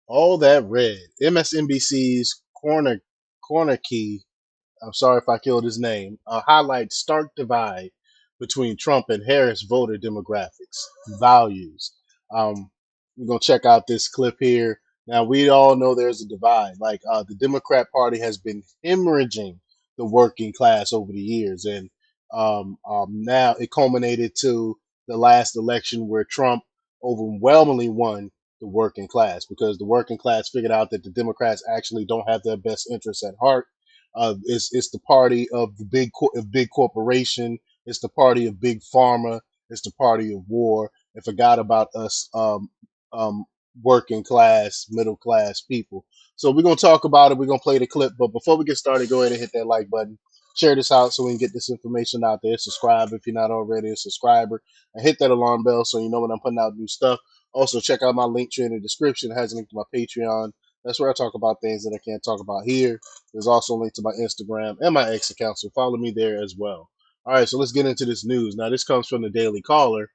All that red. MSNBC's Kornacki, I'm sorry if I killed his name, highlights stark divide between Trump and Harris voter demographics, values. We're going to check out this clip here. Now, we all know there's a divide. Like, the Democrat Party has been hemorrhaging the working class over the years. And now it culminated to the last election where Trump overwhelmingly won the working class because the working class figured out that the Democrats actually don't have their best interests at heart. It's the party of the of big corporation. It's the party of big pharma. It's the party of war. And forgot about us um, working class, middle class people. So we're gonna talk about it. We're gonna play the clip. But before we get started, go ahead and hit that like button. Share this out so we can get this information out there. Subscribe if you're not already a subscriber, and hit that alarm bell so you know when I'm putting out new stuff. Also, check out my link tree in the description. It has a link to my Patreon. That's where I talk about things that I can't talk about here. There's also a link to my Instagram and my X account, so follow me there as well. All right, so let's get into this news. Now, this comes from the Daily Caller,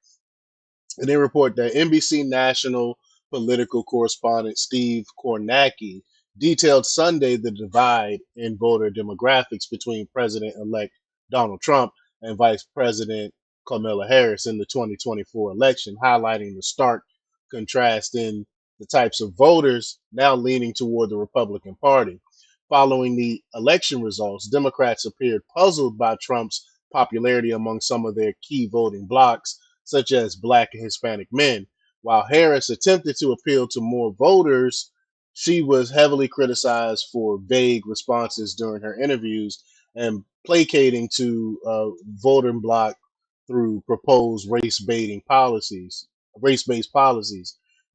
and they report that NBC national political correspondent Steve Kornacki detailed Sunday the divide in voter demographics between President-elect Donald Trump and Vice President Kamala Harris in the 2024 election, highlighting the stark contrast in the types of voters now leaning toward the Republican Party. Following the election results, Democrats appeared puzzled by Trump's popularity among some of their key voting blocs, such as Black and Hispanic men. While Harris attempted to appeal to more voters, she was heavily criticized for vague responses during her interviews and placating to voting bloc through proposed race-based policies.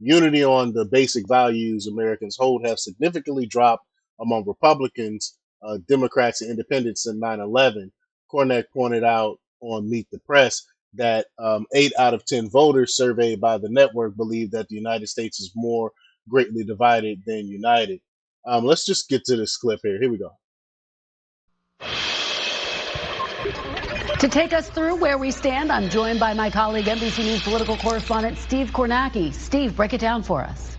Unity on the basic values Americans hold have significantly dropped among Republicans, Democrats, and independents since 9/11. Cornett pointed out on Meet the Press that 8 out of 10 voters surveyed by the network believe that the United States is more greatly divided than united. Let's just get to this clip here. Here we go. To take us through where we stand, I'm joined by my colleague, NBC News political correspondent Steve Kornacki. Steve, break it down for us.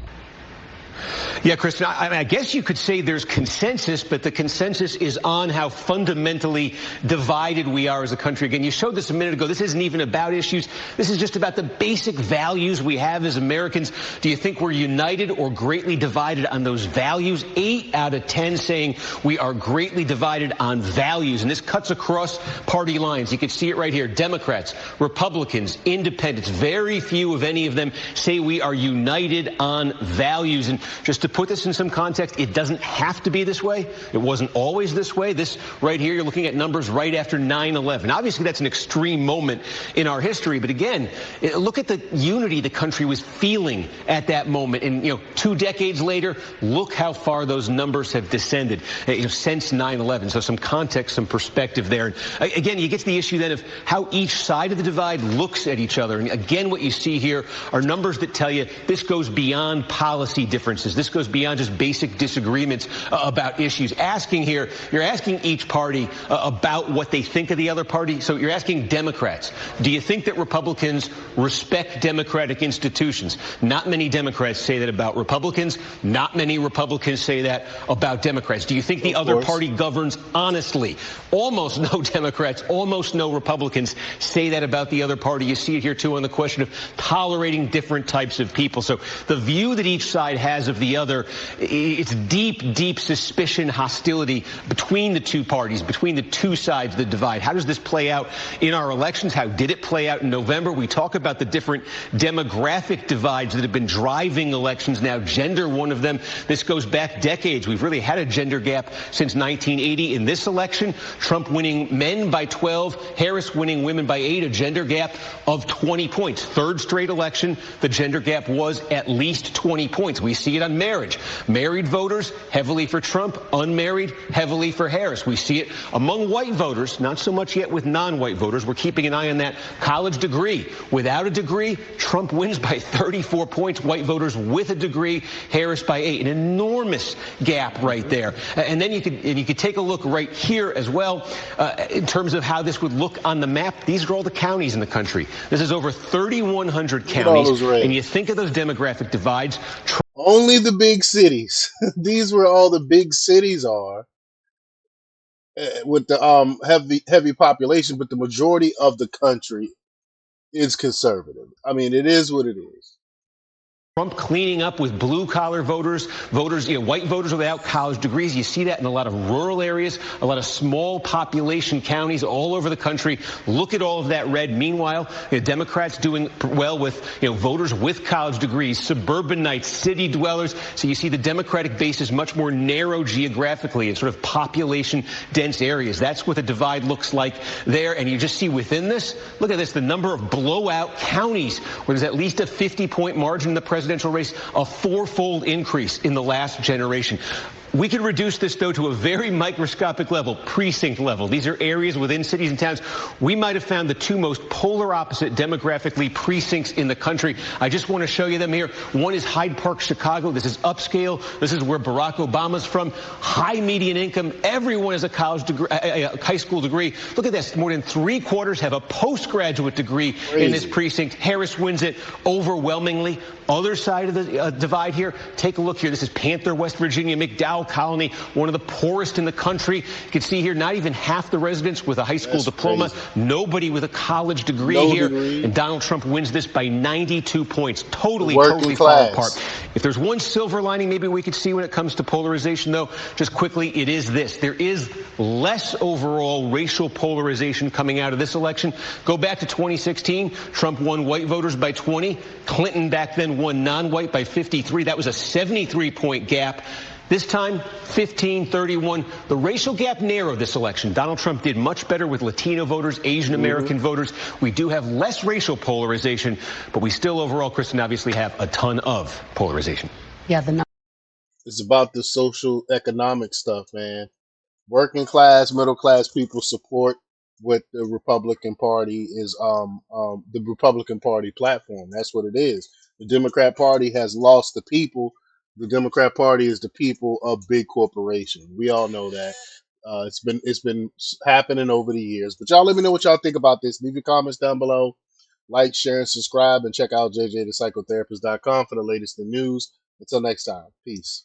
Yeah, Kristen, I guess you could say there's consensus, but the consensus is on how fundamentally divided we are as a country. Again, you showed this a minute ago. This isn't even about issues. This is just about the basic values we have as Americans. Do you think we're united or greatly divided on those values? 8 out of 10 saying we are greatly divided on values. And this cuts across party lines. You can see it right here. Democrats, Republicans, independents, very few of any of them say we are united on values. And just to put this in some context, it doesn't have to be this way. It wasn't always this way. This right here, you're looking at numbers right after 9/11. Obviously, that's an extreme moment in our history. But again, look at the unity the country was feeling at that moment. And, 2 decades later, look how far those numbers have descended since 9/11. So some context, some perspective there. And again, you get to the issue then of how each side of the divide looks at each other. And again, what you see here are numbers that tell you this goes beyond policy differences. This goes beyond just basic disagreements about issues. You're asking each party about what they think of the other party. So you're asking Democrats, do you think that Republicans respect democratic institutions? Not many Democrats say that about Republicans. Not many Republicans say that about Democrats. Do you think the other party governs honestly? Almost no Democrats, almost no Republicans say that about the other party. You see it here, too, on the question of tolerating different types of people. So the view that each side has of the other, it's deep suspicion, hostility between the two parties, between the two sides of the divide. How does this play out in our elections? How did it play out in November? We talk about the different demographic divides that have been driving elections now. Gender, one of them. This goes back decades. We've really had a gender gap since 1980. In this election, Trump winning men by 12, Harris winning women by 8, a gender gap of 20 points. Third straight election, the gender gap was at least 20 points. We see it on marriage. Married voters, heavily for Trump. Unmarried, heavily for Harris. We see it among white voters, not so much yet with non-white voters. We're keeping an eye on that. College degree. Without a degree, Trump wins by 34 points. White voters with a degree, Harris by 8. An enormous gap right there. And then you could take a look right here as well in terms of how this would look on the map. These are all the counties in the country. This is over 3,100 counties. And you think of those demographic divides. Only the big cities. These where all the big cities are, with the heavy population, but the majority of the country is conservative. I mean, it is what it is. Trump cleaning up with blue-collar voters, white voters without college degrees. You see that in a lot of rural areas, a lot of small population counties all over the country. Look at all of that red. Meanwhile, Democrats doing well with voters with college degrees, suburbanites, city dwellers. So you see the Democratic base is much more narrow geographically in sort of population-dense areas. That's what the divide looks like there. And you just see within this, look at this, the number of blowout counties where there's at least a 50-point margin in the presidential race, a fourfold increase in the last generation. We can reduce this, though, to a very microscopic level, precinct level. These are areas within cities and towns. We might have found the two most polar opposite demographically precincts in the country. I just want to show you them here. One is Hyde Park, Chicago. This is upscale. This is where Barack Obama's from. High median income. Everyone has a college degree, a high school degree. Look at this. More than 3/4 have a postgraduate degree Crazy. in this precinct. Harris wins it overwhelmingly. Other side of the divide here. Take a look here. This is Panther, West Virginia, McDowell Colony, one of the poorest in the country. You can see here, not even half the residents with a high school diploma. Crazy. Nobody with a college degree here. And Donald Trump wins this by 92 points. Totally falling apart. If there's one silver lining maybe we could see when it comes to polarization, though, just quickly, it is this. There is less overall racial polarization coming out of this election. Go back to 2016. Trump won white voters by 20. Clinton back then won non-white by 53. That was a 73-point gap. This time, 15-31. The racial gap narrowed this election. Donald Trump did much better with Latino voters, Asian American voters. We do have less racial polarization, but we still overall, Kristen, obviously have a ton of polarization. Yeah, It's about the social economic stuff, man. Working class, middle class people support what the Republican Party is, the Republican Party platform. That's what it is. The Democrat Party has lost the people. The Democrat Party is the people of big corporation. We all know that. It's been happening over the years. But y'all let me know what y'all think about this. Leave your comments down below. Like, share, and subscribe, and check out jjthepsychotherapist.com for the latest in news. Until next time, peace.